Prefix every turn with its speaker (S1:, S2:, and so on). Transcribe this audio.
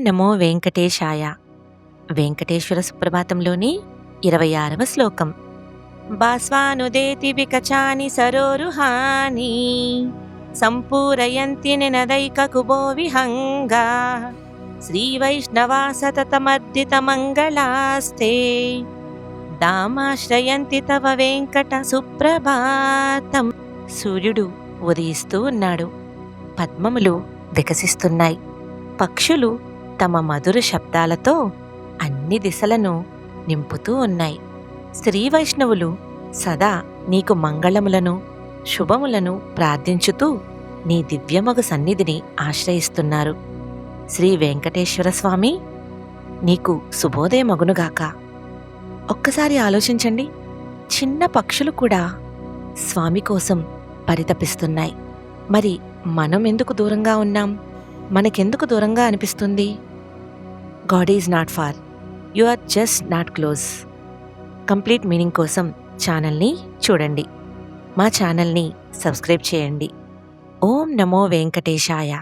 S1: నమో వెంకటేశాయ. వెంకటేశ్వర సుప్రభాతంలోని 26వ శ్లోకం. భాస్వానుదేతి వికచాని సరోరుహాని సంపూరయంతి నినదైక కుబో విహంగా శ్రీవైష్ణవా సతతమర్దిత మంగళాస్తే దామాశ్రయంతి తవ వెంకట సుప్రభాతం. సూర్యుడు ఉదయిస్తూ ఉన్నాడు. పద్మములు వికసిస్తున్నాయి. పక్షులు తమ మధుర శబ్దాలతో అన్ని దిశలను నింపుతూ ఉన్నాయి. శ్రీ వైష్ణవులు సదా నీకు మంగళములను శుభములను ప్రార్థించుతూ నీ దివ్యమగు సన్నిధిని ఆశ్రయిస్తున్నారు. శ్రీ వెంకటేశ్వర స్వామి నీకు శుభోదయమగునుగాక. ఒక్కసారి ఆలోచించండి, చిన్న పక్షులు కూడా స్వామి కోసం పరితపిస్తున్నాయి. మరి మనం ఎందుకు దూరంగా ఉన్నాం? మనకెందుకు దూరంగా అనిపిస్తుంది? God is not far, you are just not close. Complete meaning కోసం ఛానల్ని చూడండి. మా ఛానల్ని సబ్స్క్రైబ్ చేయండి. ఓం నమో వెంకటేశాయ.